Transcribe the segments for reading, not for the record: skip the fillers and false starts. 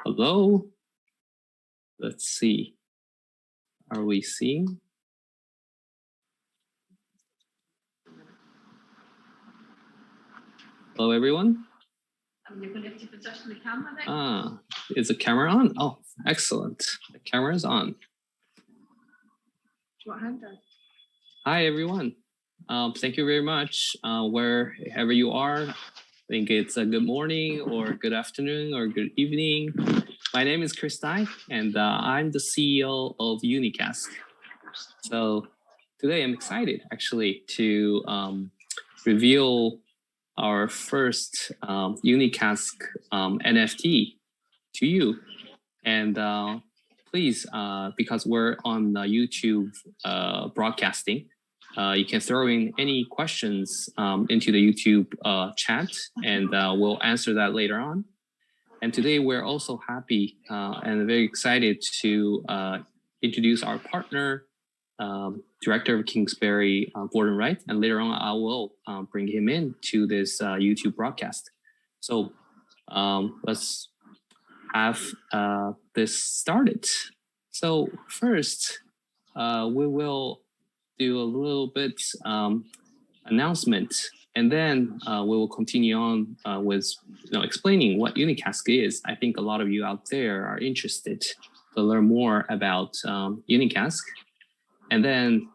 Hello. Let's see. Are we seeing? Hello, everyone. Is the camera on? Oh, excellent. The camera is on. Hi, everyone. Thank you very much. Wherever you are, I think it's a good morning or good afternoon or good evening. My name is Chris, and I'm the CEO of UniCask. So today I'm excited actually to reveal our first UniCask NFT to you. And please, because we're on YouTube broadcasting, you can throw in any questions into the YouTube chat, and we'll answer that later on. And today we're also happy and very excited to introduce our partner, Director of Kingsbury, Gordon Wright, and later on I will bring him in to this YouTube broadcast. So let's have this started. So first, we will do a little bit announcement, and then we will continue on with explaining what UniCask is. I think a lot of you out there are interested to learn more about UniCask. And then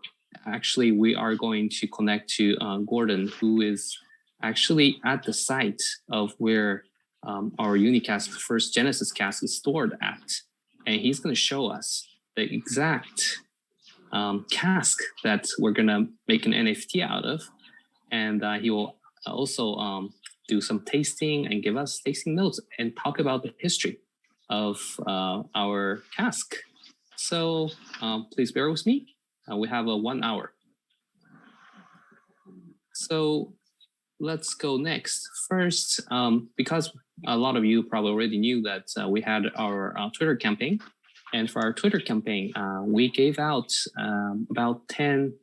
actually we are going to connect to Gordon, who is actually at the site of where our UniCask first Genesis cask is stored at. And he's going to show us the exact cask that we're going to make an NFT out of. And he will also do some tasting and give us tasting notes and talk about the history of our cask. So please bear with me. We have 1 hour. So let's go next. First, because a lot of you probably already knew that we had our Twitter campaign. And for our Twitter campaign, we gave out about 10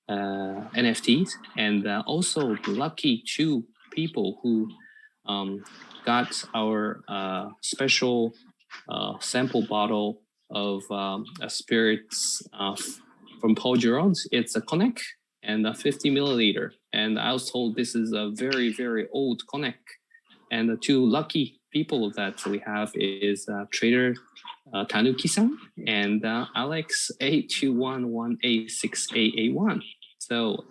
NFTs, and also the lucky 2 people who got our special sample bottle of a spirits from Paul Giroux. It's a cognac and a 50 milliliter. And I was told this is a very, very old cognac. And the 2 lucky people that we have is Trader Tanuki-san and Alex A21186881. So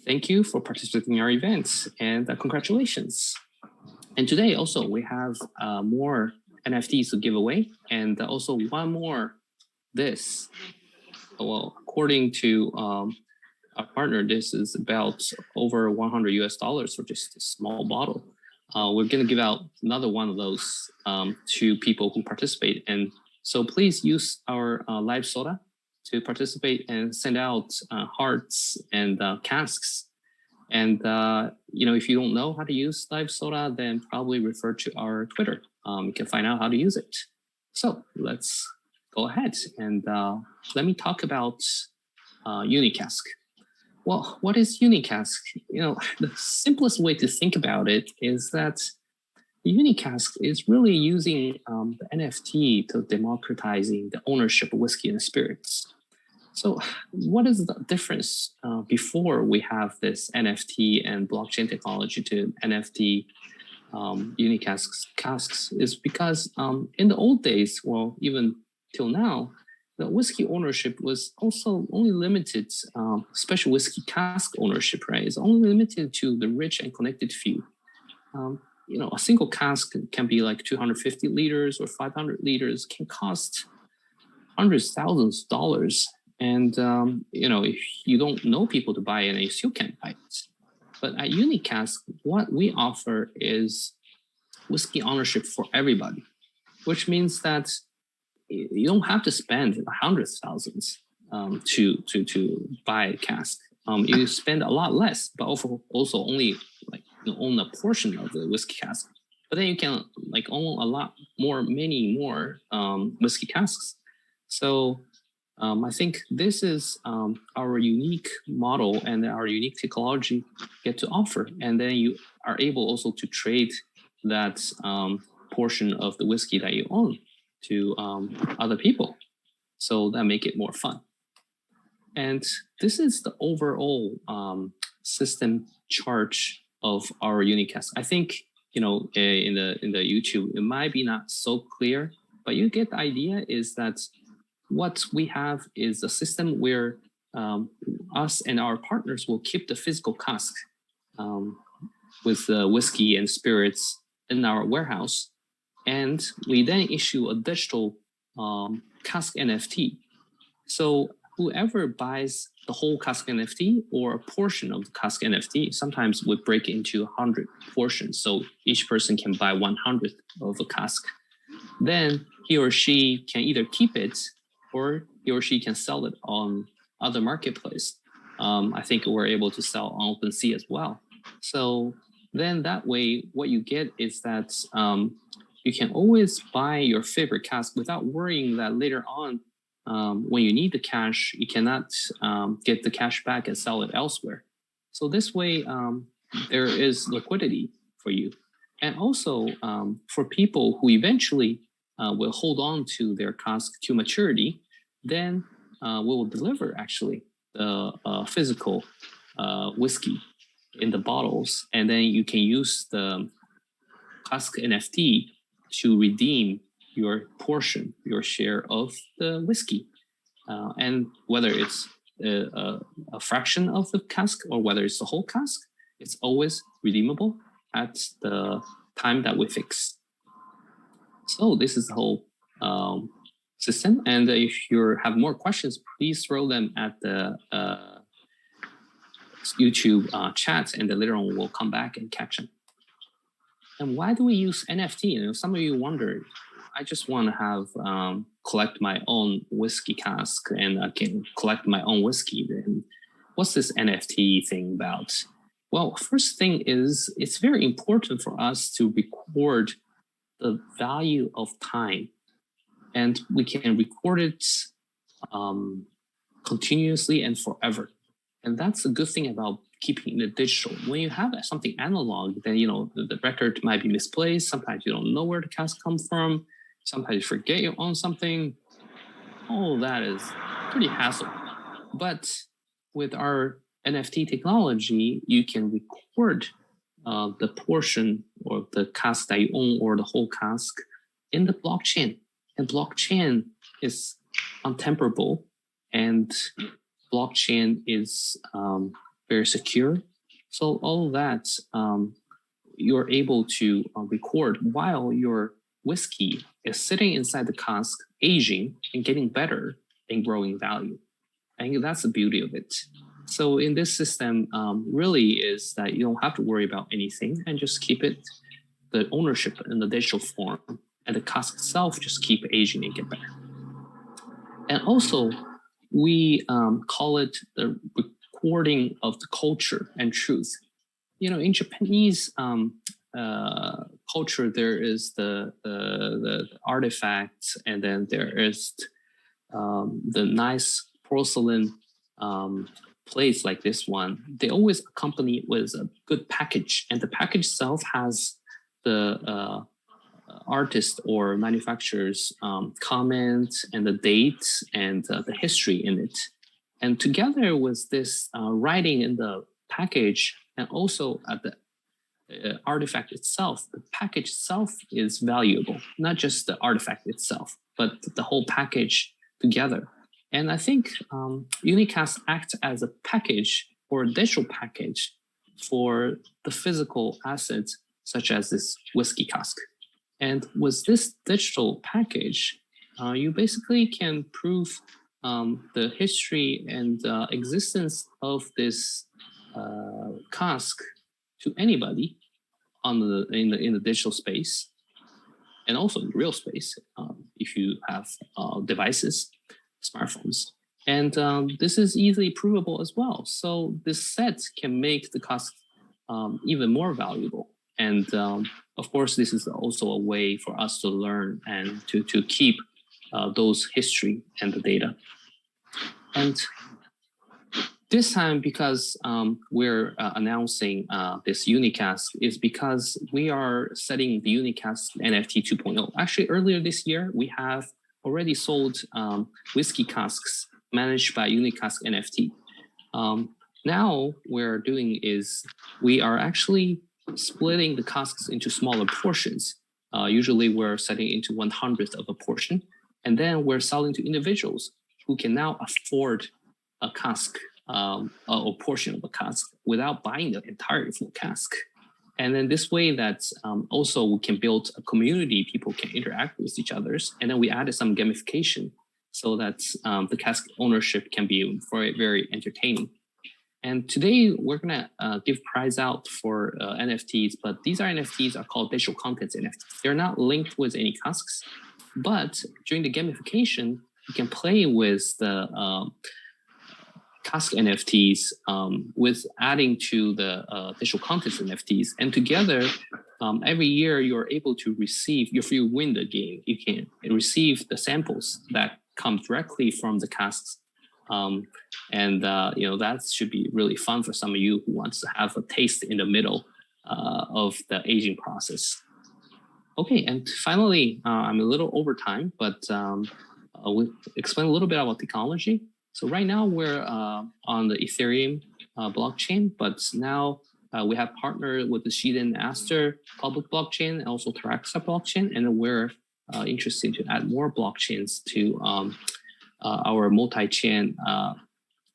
thank you for participating in our events, and congratulations. And today also we have more NFTs to give away, and also one more this. Well, according to our partner, this is about over $100 US for just a small bottle. We're going to give out another one of those to people who participate. And so please use our live soda to participate and send out hearts and casks. And, if you don't know how to use live soda, then probably refer to our Twitter. You can find out how to use it. So let's go ahead and let me talk about UniCask. Well, what is UniCask? The simplest way to think about it is that UniCask is really using the NFT to democratizing the ownership of whiskey and spirits. So what is the difference before we have this NFT and blockchain technology to NFT UniCask casks is because in the old days, well, even till now, the whiskey ownership was also only limited, special whiskey cask ownership, right? It's only limited to the rich and connected few. A single cask can be like 250 liters or 500 liters, can cost hundreds, thousands of dollars. And, if you don't know people to buy it, you still can't buy it. But at UniCask, what we offer is whiskey ownership for everybody, which means that you don't have to spend hundreds of thousands to buy a cask. You spend a lot less, but also only own a portion of the whiskey cask. But then you can own many more whiskey casks. So I think this is our unique model and our unique technology get to offer. And then you are able also to trade that portion of the whiskey that you own to other people. So that make it more fun. And this is the overall system chart of our UniCask. I think, you know, in the YouTube, it might be not so clear, but you get the idea is that what we have is a system where us and our partners will keep the physical cask with the whiskey and spirits in our warehouse. And we then issue a digital cask NFT. So whoever buys the whole cask NFT or a portion of the cask NFT, sometimes we break into 100 portions. So each person can buy 100th of a cask. Then he or she can either keep it or he or she can sell it on other marketplace. I think we're able to sell on OpenSea as well. So then that way, what you get is that you can always buy your favorite cask without worrying that later on, when you need the cash, you cannot get the cash back and sell it elsewhere. So this way, there is liquidity for you. And also for people who eventually will hold on to their cask to maturity, then we will deliver actually the physical whiskey in the bottles. And then you can use the cask NFT to redeem your portion, your share of the whiskey. And whether it's a fraction of the cask or whether it's the whole cask, it's always redeemable at the time that we fix. So this is the whole system. And if you have more questions, please throw them at the YouTube chat, and then later on we'll come back and catch them. And why do we use NFT? You know, some of you wonder, I just want to have collect my own whiskey cask and I can collect my own whiskey. Then what's this NFT thing about? Well, first thing is it's very important for us to record the value of time, and we can record it continuously and forever. And that's a good thing about keeping it digital. When you have something analog, then you know the record might be misplaced. Sometimes you don't know where the cask comes from. Sometimes you forget you own something. All that is pretty hassle. But with our NFT technology, you can record the portion or the cask that you own or the whole cask in the blockchain. And blockchain is untamperable, and blockchain is very secure. So all that you're able to record while your whiskey is sitting inside the cask, aging and getting better and growing value. I think that's the beauty of it. So in this system, really is that you don't have to worry about anything and just keep it, the ownership in the digital form, and the cask itself just keep aging and get better. And also, we call it the recording of the culture and truth. You know, in Japanese culture, there is the artifacts, and then there is the nice porcelain plates like this one. They always accompany it with a good package, and the package itself has the artist or manufacturer's comment and the date and the history in it. And together with this writing in the package and also at the artifact itself, the package itself is valuable, not just the artifact itself, but the whole package together. And I think UniCask acts as a package or a digital package for the physical assets, such as this whiskey cask. And with this digital package, you basically can prove the history and existence of this cask to anybody in the digital space, and also in real space if you have devices, smartphones. And this is easily provable as well. So this set can make the cask even more valuable. And of course, this is also a way for us to learn and to keep those history and the data. And this time, because we're announcing this UniCask, is because we are setting the UniCask NFT 2.0. Actually, earlier this year, we have already sold whiskey casks managed by UniCask NFT. Now we're doing is we are actually splitting the casks into smaller portions. Usually we're setting into 1/100th of a portion, and then we're selling to individuals who can now afford a cask or portion of a cask without buying the entire full cask. And then this way that also we can build a community, people can interact with each others. And then we added some gamification so that the cask ownership can be very, very entertaining. And today we're gonna give prize out for NFTs, but these are NFTs are called digital contents NFTs. They're not linked with any casks, but during the gamification, you can play with the cask NFTs with adding to the digital contents NFTs. And together, every year you're able to receive, if you win the game, you can receive the samples that come directly from the casks. That should be really fun for some of you who wants to have a taste in the middle of the aging process. Okay, and finally, I'm a little over time, but we'll explain a little bit about technology. So right now we're on the Ethereum blockchain, but now we have partnered with the Sheet and Aster public blockchain and also Taraxa blockchain, and we're interested to add more blockchains to our multi-chain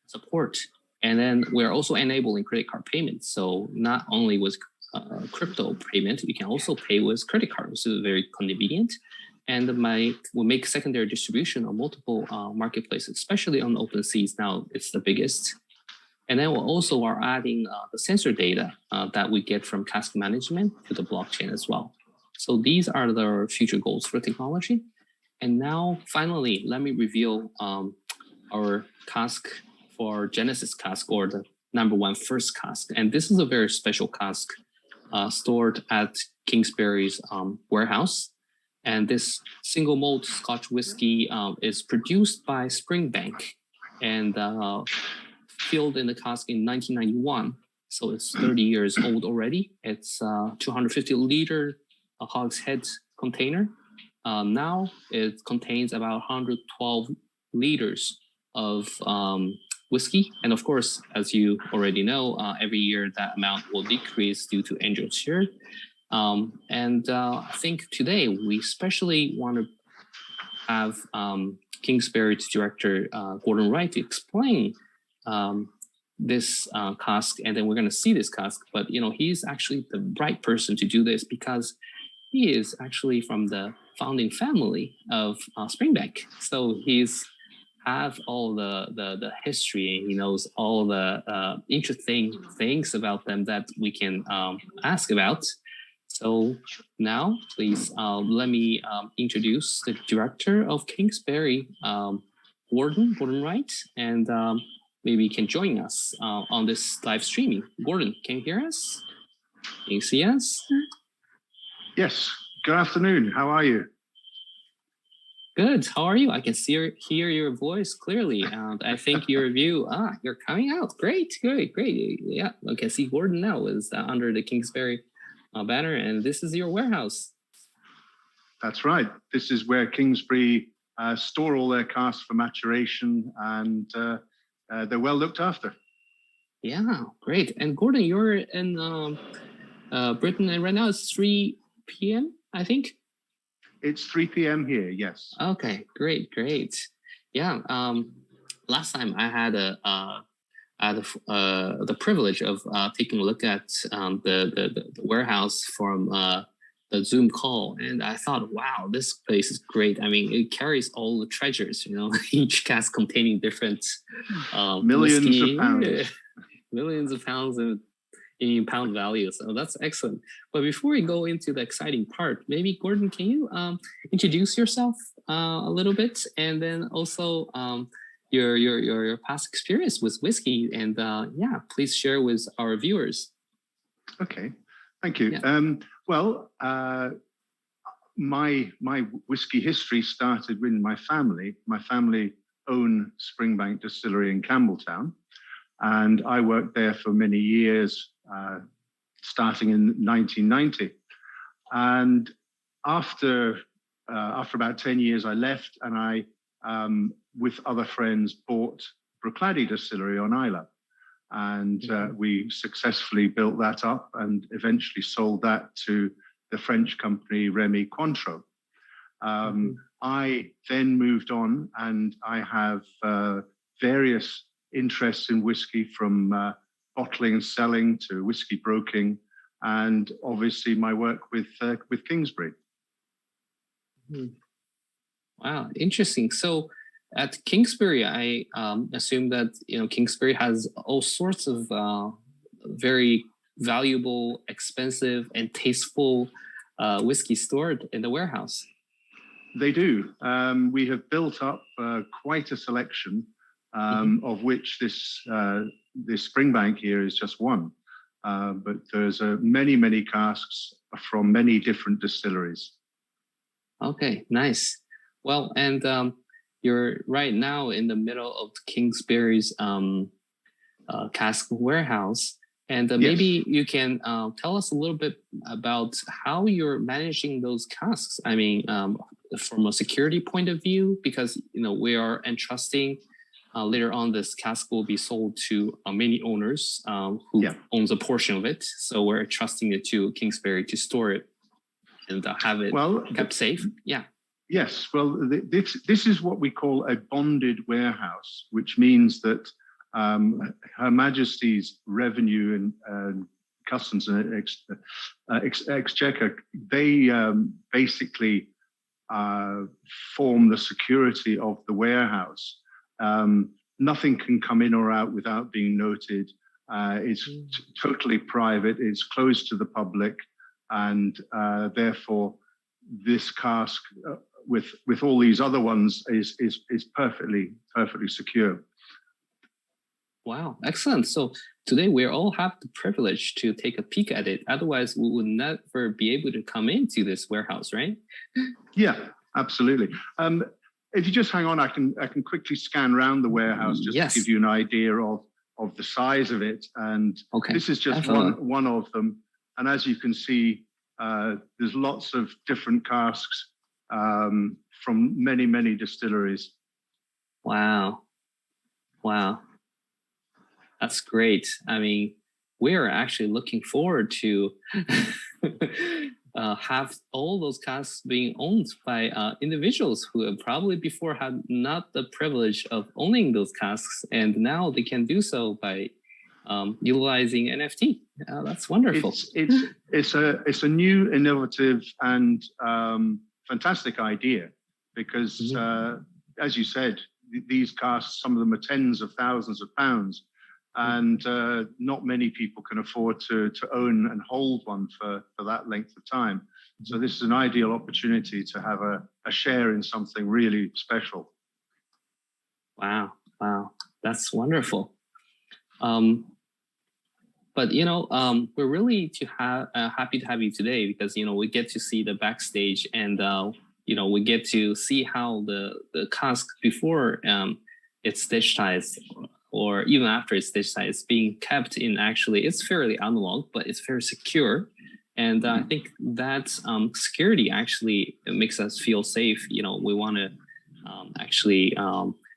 support. And then we're also enabling credit card payments. So not only with crypto payment, you can also pay with credit card, which is very convenient. And we'll make secondary distribution on multiple marketplaces, especially on OpenSea. Now it's the biggest. And then we also are adding the sensor data that we get from cask management to the blockchain as well. So these are the future goals for technology. And now, finally, let me reveal our cask for Genesis cask, or the #1 first cask. And this is a very special cask stored at Kingsbury's warehouse. And this single malt Scotch whiskey is produced by Springbank and filled in the cask in 1991. So it's 30 years old already. It's a 250-liter hogshead container. Now it contains about 112 liters of whiskey. And of course, as you already know, every year that amount will decrease due to angel share. I think today we especially want to have Kingsbury's director, Gordon Wright, to explain this cask, and then we're going to see this cask. But he's actually the right person to do this because he is actually from the founding family of Springbank. So he's have all the history, and he knows all the interesting things about them that we can ask about. So now, please let me introduce the director of Kingsbury, Gordon Wright, and maybe he can join us on this live streaming. Gordon, can you hear us? Can you see us? Yes. Good afternoon. How are you? Good. How are you? I can hear your voice clearly. And I think your review, you're coming out. Great. Yeah, I can see Gordon now is under the Kingsbury banner, and this is your warehouse. That's right. This is where Kingsbury store all their casks for maturation, and they're well looked after. Yeah, great. And Gordon, you're in Britain, and right now it's 3 p.m., I think. It's 3 p.m. here, yes. Okay, great. Yeah, last time I had the privilege of taking a look at the warehouse from the Zoom call, and I thought, wow, this place is great. I mean, it carries all the treasures, each cask containing different millions whiskey, of pounds, millions of pounds in pound value. So that's excellent. But before we go into the exciting part, maybe Gordon, can you introduce yourself a little bit, and then also your past experience with whiskey, and please share with our viewers. Okay, thank you. Yeah. My whiskey history started with my family. My family own Springbank Distillery in Campbelltown, and I worked there for many years, starting in 1990. And after about 10 years, I left, and I, with other friends, bought Bruichladdich Distillery on Islay. And we successfully built that up and eventually sold that to the French company Remy Cointreau. I then moved on, and I have various interests in whiskey, from bottling and selling to whiskey broking, and obviously my work with Kingsbury. Wow, interesting. So at Kingsbury, I assume that Kingsbury has all sorts of very valuable, expensive, and tasteful whiskey stored in the warehouse. They do. We have built up quite a selection, of which this Springbank here is just one. But there's many casks from many different distilleries. Okay, nice. Well, and you're right now in the middle of Kingsbury's cask warehouse. And maybe you can tell us a little bit about how you're managing those casks. I mean, from a security point of view, because we are entrusting later on this cask will be sold to many owners who owns a portion of it. So we're entrusting it to Kingsbury to store it and have it kept safe. Yeah. Yes. Well, this is what we call a bonded warehouse, which means that Her Majesty's Revenue and Customs and Exchequer, they basically form the security of the warehouse. Nothing can come in or out without being noted. It's totally private. It's closed to the public, and therefore, this cask, with all these other ones, is perfectly secure. Wow, excellent. So today we all have the privilege to take a peek at it. Otherwise, we would never be able to come into this warehouse, right? Yeah, absolutely. If you just hang on, I can quickly scan around the warehouse just to give you an idea of the size of it. And this is just one of them. And as you can see, there's lots of different casks from many distilleries. Wow. That's great. I mean, we're actually looking forward to have all those casks being owned by individuals who have probably before had not the privilege of owning those casks, and now they can do so by utilizing NFT. That's wonderful. It's a new, innovative, and fantastic idea, because as you said, these casks, some of them are tens of thousands of pounds. And not many people can afford to own and hold one for that length of time. So this is an ideal opportunity to have a share in something really special. Wow, that's wonderful. But we're really happy to have you today, because we get to see the backstage, and we get to see how the cask before it's digitized, or even after it's digitized, it's being kept in, actually, it's fairly analog, but it's very secure. And I think that security actually makes us feel safe. We want to actually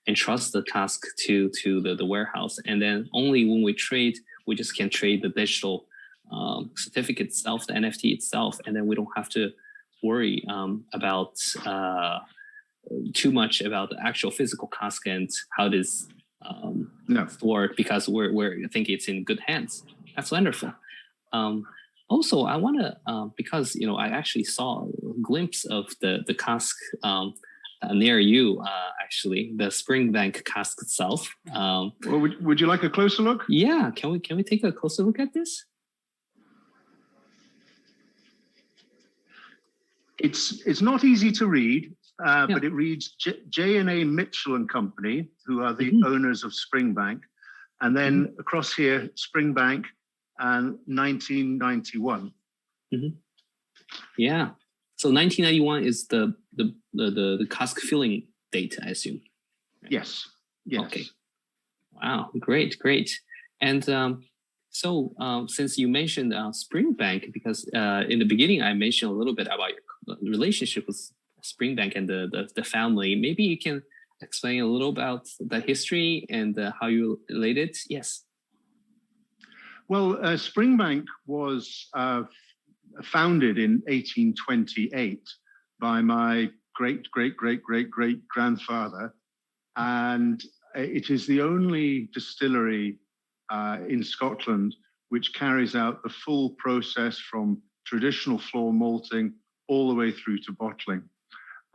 entrust the cask to the warehouse. And then only when we trade, we just can trade the digital certificate itself, the NFT itself. And then we don't have to worry about too much about the actual physical cask and how it is stored, because I think it's in good hands. That's wonderful. Also, I want to because I actually saw a glimpse of the cask near you. Actually, the Springbank cask itself. Well, would you like a closer look? Yeah, can we take a closer look at this? It's not easy to read. But it reads J&A Mitchell and Company, who are the owners of Springbank. And then across here, Springbank and 1991. Yeah. So 1991 is the cask filling date, I assume. Yes. Okay. Wow. Great. And since you mentioned Springbank, because in the beginning I mentioned a little bit about your relationship with Springbank and the family, maybe you can explain a little about the history and how you related. Yes. Well, Springbank was founded in 1828 by my great-great-great-great-great-grandfather, and it is the only distillery in Scotland which carries out the full process from traditional floor malting all the way through to bottling.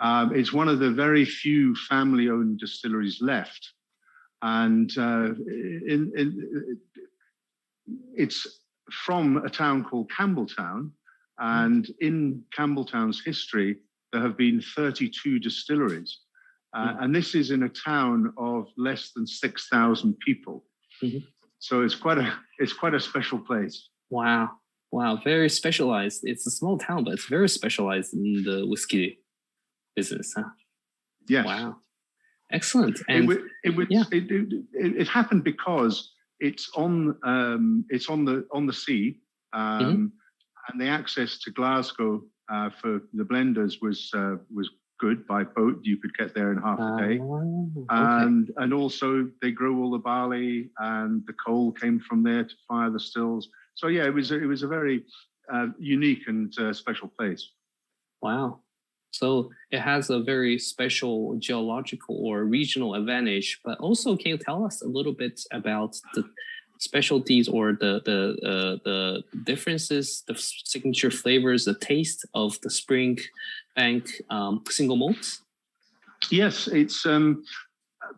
It's one of the very few family-owned distilleries left, and it's from a town called Campbelltown, and in Campbelltown's history, there have been 32 distilleries. And this is in a town of less than 6,000 people. Mm-hmm. So it's quite a special place. Wow. Very specialized. It's a small town, but it's very specialized in the whiskey business, huh? Yes. Wow. Excellent. And it happened because it's on the sea, and the access to Glasgow for the blenders was good by boat. You could get there in half a day, okay. And also they grow all the barley, and the coal came from there to fire the stills. So yeah, it was a very unique and special place. Wow. So it has a very special geological or regional advantage, but also can you tell us a little bit about the specialties or the differences, the signature flavors, the taste of the Springbank single malts? Yes, it's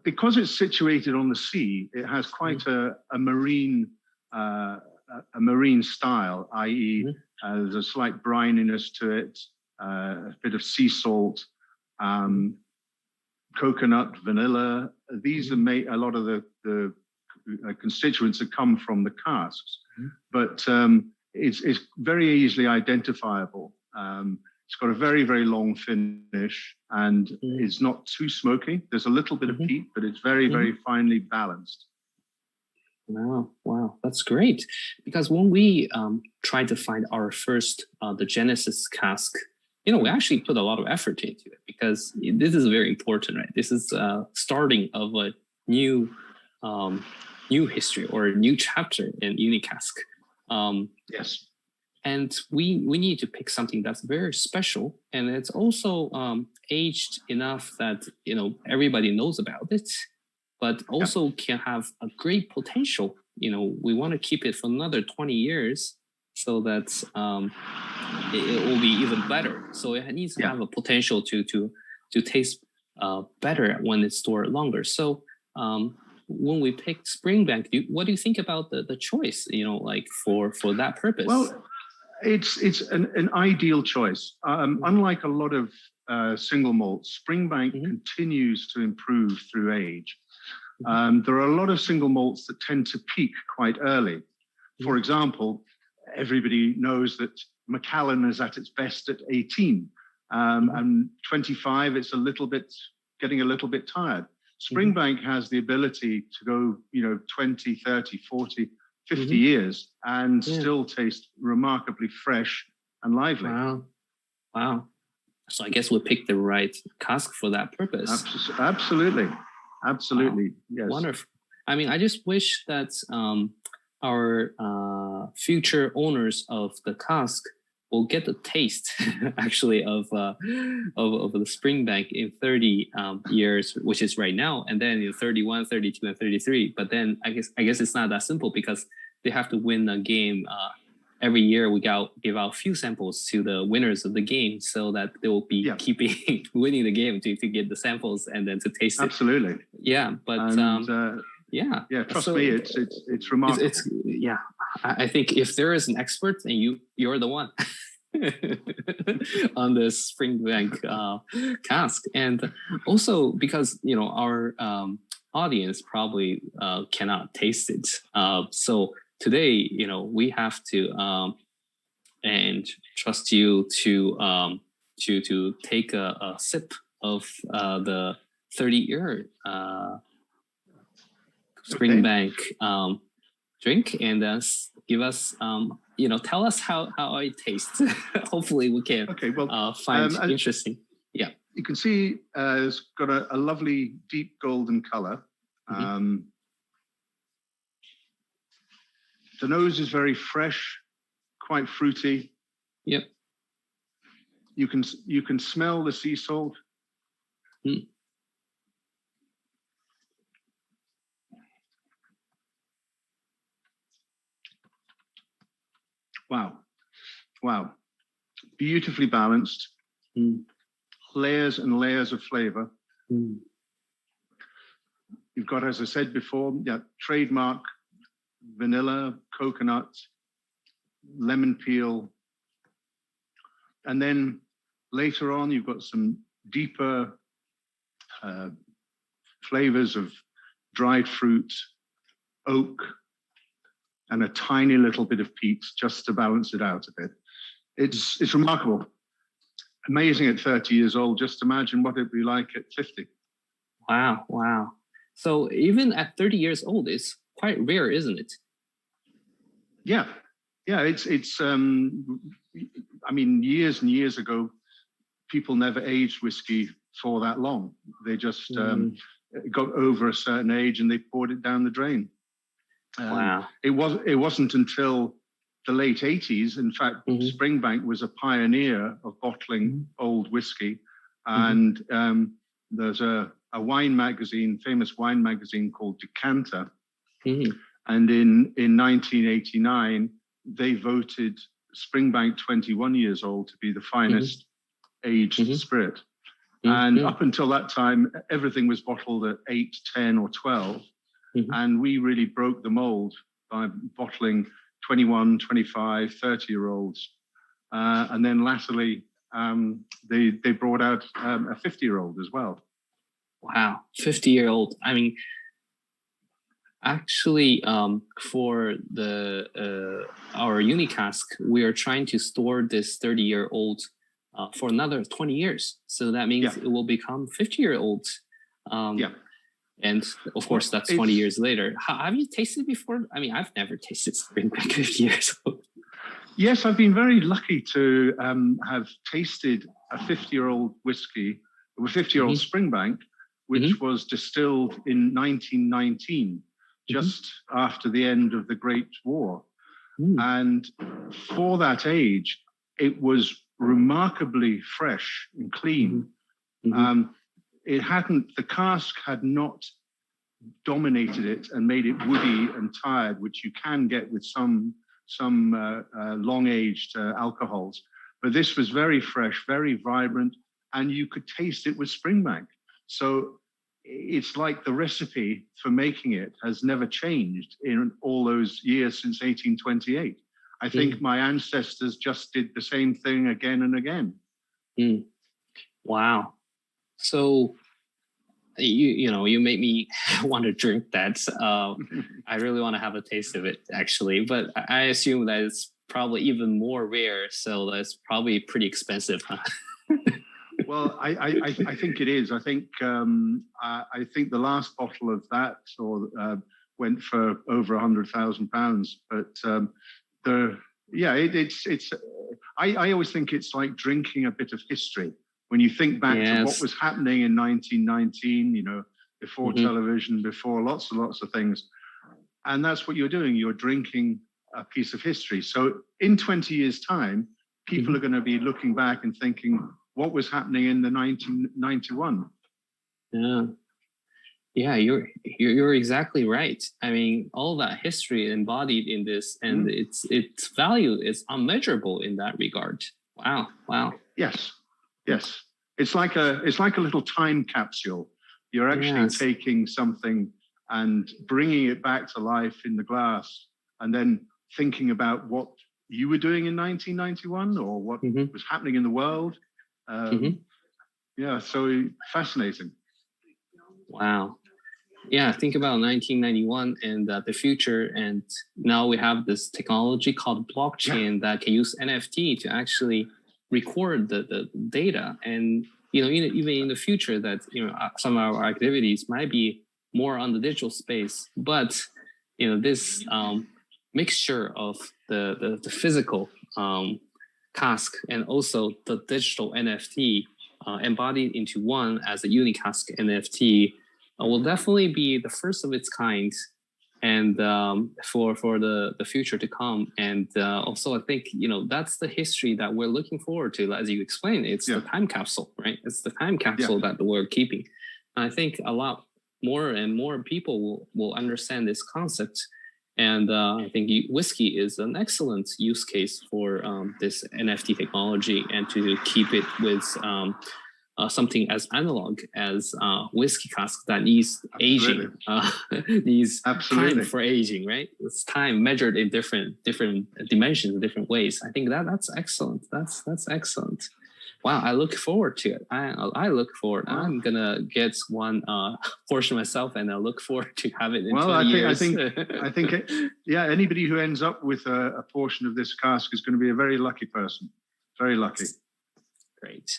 because it's situated on the sea. It has quite a marine style, i.e., there's a slight brininess to it. A bit of sea salt, coconut, vanilla. These are a lot of the constituents that come from the casks, but it's very easily identifiable. It's got a very, very long finish, and it's not too smoky. There's a little bit of peat, but it's very, very finely balanced. Wow, that's great. Because when we tried to find our first, the Genesis cask, we actually put a lot of effort into it because this is very important, right? This is starting of a new history or a new chapter in UniCask. Yes. And we need to pick something that's very special, and it's also aged enough that everybody knows about it, but also can have a great potential. We want to keep it for another 20 years. So that it will be even better. So it needs to have a potential to taste better when it's stored longer. So when we picked Springbank, what do you think about the choice? For that purpose. Well, it's an ideal choice. Unlike a lot of single malts, Springbank continues to improve through age. There are a lot of single malts that tend to peak quite early. For example, everybody knows that Macallan is at its best at 18, and 25, it's getting a little bit tired. Springbank has the ability to go, 20, 30, 40, 50 years and still taste remarkably fresh and lively. Wow. So I guess we picked the right cask for that purpose. Absolutely. Wow. Yes. Wonderful. I mean, I just wish that our future owners of the cask will get the taste actually of the Springbank in 30 years, which is right now, and then in 31, 32, and 33. But then I guess it's not that simple because they have to win a game. Every year we give out a few samples to the winners of the game so that they will be keeping winning the game to get the samples and then to taste it. Absolutely. Yeah, but trust me, it's remarkable. I think if there is an expert, then you're the one on this Springbank cask. And also because our audience probably cannot taste it, so today we have to and trust you to take a sip of the 30-year Springbank drink and give us, tell us how it tastes. Hopefully we can find interesting. Yeah. You can see it's got a lovely deep golden color. The nose is very fresh, quite fruity. Yep. You can smell the sea salt. Wow. Beautifully balanced. Layers and layers of flavor. You've got, as I said before, trademark vanilla, coconut, lemon peel. And then later on, you've got some deeper flavors of dried fruit, oak, and a tiny little bit of peat just to balance it out a bit. It's remarkable. Amazing at 30 years old. Just imagine what it'd be like at 50. Wow. So even at 30 years old, it's quite rare, isn't it? Yeah. It's. I mean, years and years ago, people never aged whiskey for that long. They just got over a certain age and they poured it down the drain. Wow. It wasn't until the late 80s. In fact, Springbank was a pioneer of bottling old whiskey, and there's a wine magazine, famous wine magazine called Decanter, and in 1989 they voted Springbank 21 years old to be the finest aged spirit. And up until that time, everything was bottled at 8, 10, or 12. And we really broke the mold by bottling 21, 25, 30-year-olds. And then latterly, they brought out a 50-year-old as well. Wow, 50-year-old. I mean, actually, for our UniCask, we are trying to store this 30-year-old for another 20 years. So that means it will become 50-year-old. And of course, that's 20 years later. Have you tasted before? I mean, I've never tasted Springbank 50 years old. Yes, I've been very lucky to have tasted a 50-year-old whiskey, a 50-year-old Springbank, which was distilled in 1919, just after the end of the Great War. And for that age, it was remarkably fresh and clean. The cask had not dominated it and made it woody and tired, which you can get with some long-aged alcohols. But this was very fresh, very vibrant, and you could taste it with Springbank. So it's like the recipe for making it has never changed in all those years since 1828. I think my ancestors just did the same thing again and again. Wow. So you made me want to drink that. I really want to have a taste of it, actually. But I assume that it's probably even more rare, so that's probably pretty expensive, huh? Well, I think it is. I think the last bottle of that went for over £100,000. But I always think it's like drinking a bit of history. When you think back to what was happening in 1919, before television, before lots and lots of things, and that's what you're doing. You're drinking a piece of history. So in 20 years' time, people are going to be looking back and thinking, what was happening in the 1991? Yeah, you're exactly right. I mean, all that history embodied in this, and its value is unmeasurable in that regard. Wow. Yes. It's like a little time capsule. You're actually taking something and bringing it back to life in the glass, and then thinking about what you were doing in 1991 or what was happening in the world. So fascinating. Wow. Yeah, think about 1991 and the future, and now we have this technology called blockchain that can use NFT to actually record the data, and even in the future that some of our activities might be more on the digital space, but this mixture of the physical cask and also the digital NFT embodied into one as a UniCask NFT will definitely be the first of its kind, and for the future to come. And also, I think that's the history that we're looking forward to. As you explained, it's the time capsule, right? It's the time capsule that we're keeping. And I think a lot more and more people will understand this concept. And I think whiskey is an excellent use case for this NFT technology, and to keep it with something as analog as whiskey cask that needs aging, needs time for aging, right? It's time measured in different dimensions, different ways. I think that's excellent. That's excellent. Wow, I look forward to it. I look forward. Wow. I'm gonna get one portion myself, and I look forward to have it in 20 years. I think anybody who ends up with a portion of this cask is going to be a very lucky person. Very lucky. Great.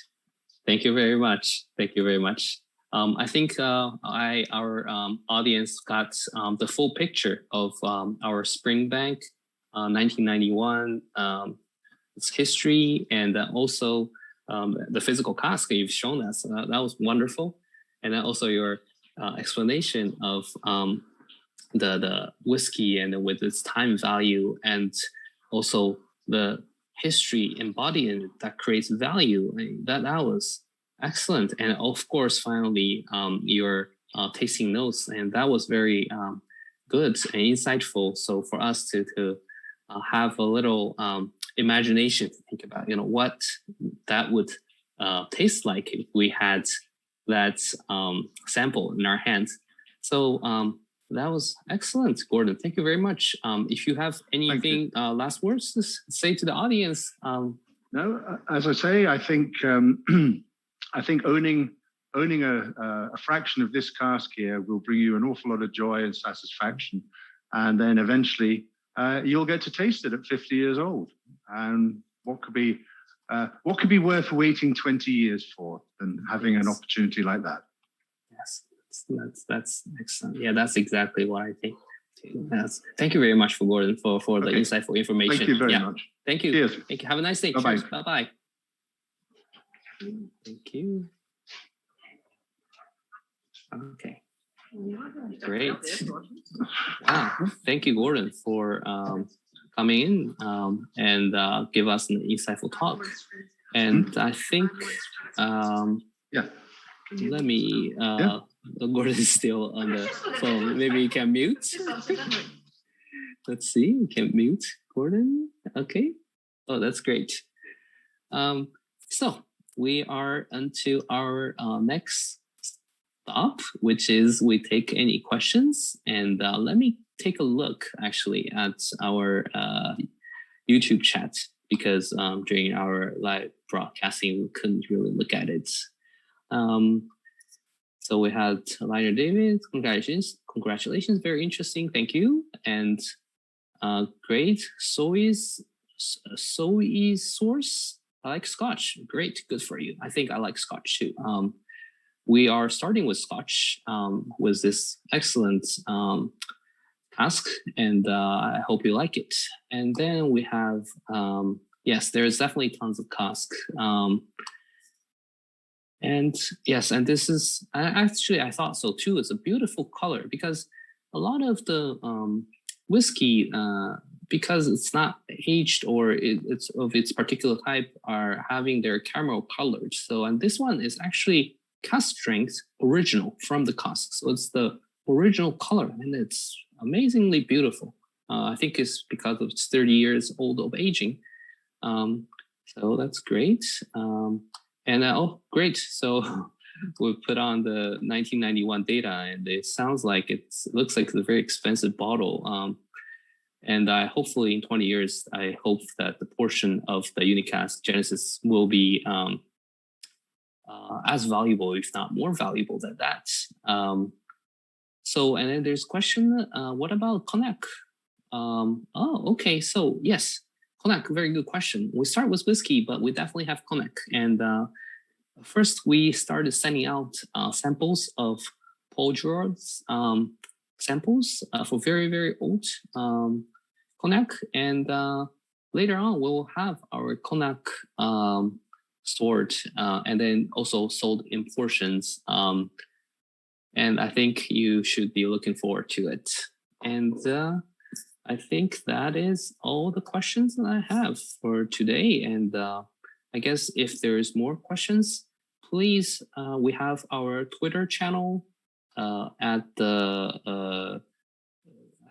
Thank you very much. Thank you very much. I think our audience got the full picture of our Springbank 1991, its history, and also the physical cask you've shown us. That was wonderful. And then also your explanation of the whiskey and with its time value, and also the history embodied in it that creates value. That was excellent. And of course, finally, your tasting notes, and that was very good and insightful. So for us to have a little imagination to think about, what that would taste like if we had that sample in our hands. So that was excellent, Gordon. Thank you very much. If you have anything last words to say to the audience. No, as I say, I think I think owning a fraction of this cask here will bring you an awful lot of joy and satisfaction, and then eventually you'll get to taste it at 50 years old. And what could be worth waiting 20 years for than having an opportunity like that? Yes, that's excellent. Yeah, that's exactly what I think. Yes. Thank you very much, Gordon, for the insightful information. Thank you very much. Thank you. Cheers. Thank you. Have a nice day. Bye-bye. Cheers. Bye-bye. Thank you. Okay. Great. Wow. Thank you, Gordon, for coming in and give us an insightful talk. And I think, let me, Gordon is still on the phone. Maybe you can mute. Let's see, you can mute Gordon. Okay. Oh, that's great. So we are onto our next stop, which is we take any questions. And let me take a look actually at our YouTube chat, because during our live broadcasting, we couldn't really look at it. So we had Liner David, congratulations, very interesting, thank you. And great, soy source, I like Scotch, great, good for you. I think I like Scotch too. We are starting with Scotch with this excellent cask, and I hope you like it. And then we have, yes, there's definitely tons of cask. And yes, and this is, actually I thought so too, it's a beautiful color, because a lot of the whiskey, because it's not aged or it's of its particular type, are having their caramel colored. So, and this one is actually cask strength original from the cask. So it's the original color, and it's amazingly beautiful. I think it's because of its 30 years old of aging. So that's great. And oh, great. So we put on the 1991 data, and it sounds like it looks like it's a very expensive bottle. And hopefully in 20 years, I hope that the portion of the UniCask Genesis will be as valuable, if not more valuable than that. So, and then there's a question, what about cognac? Oh, okay. So yes, cognac, very good question. We start with whiskey, but we definitely have cognac. And first we started sending out samples of Paul George's samples for very, very old cognac. And later on, we'll have our cognac stored and then also sold in portions. And I think you should be looking forward to it. And I think that is all the questions that I have for today. And I guess if there's more questions, please, we have our Twitter channel at the, I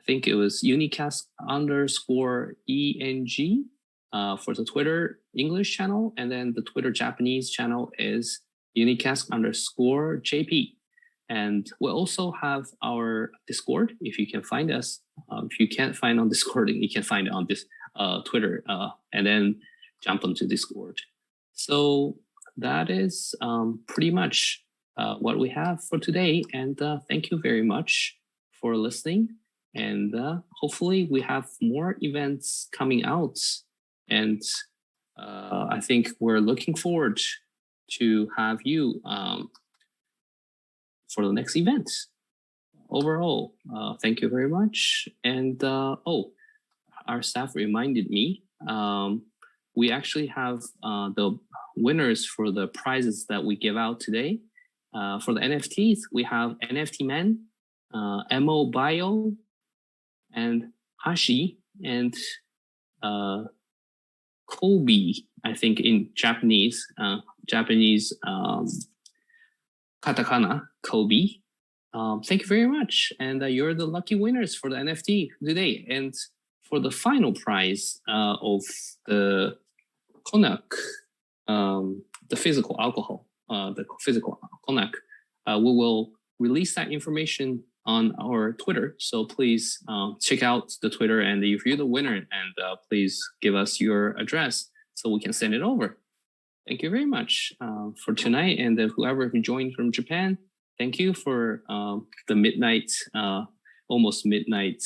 think it was UniCask_ENG for the Twitter English channel. And then the Twitter Japanese channel is UniCask_JP. And we also have our Discord, if you can find us. If you can't find on Discord, you can find it on this Twitter, and then jump onto Discord. So that is pretty much what we have for today. And thank you very much for listening. And hopefully we have more events coming out. And I think we're looking forward to have you for the next event. Overall, thank you very much. And our staff reminded me, we actually have the winners for the prizes that we give out today. For the NFTs, we have NFT Man, Mo Bio, and Hashi, and Kobe, I think in Japanese katakana, Kobe. Thank you very much. And you're the lucky winners for the NFT today. And for the final prize of the cognac, the physical alcohol, the physical cognac, we will release that information on our Twitter. So please check out the Twitter, and if you're the winner, and please give us your address so we can send it over. Thank you very much for tonight. And whoever who joined from Japan, thank you for the midnight, almost midnight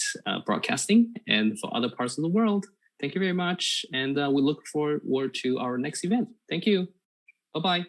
broadcasting. And for other parts of the world, thank you very much. And we look forward to our next event. Thank you. Bye-bye.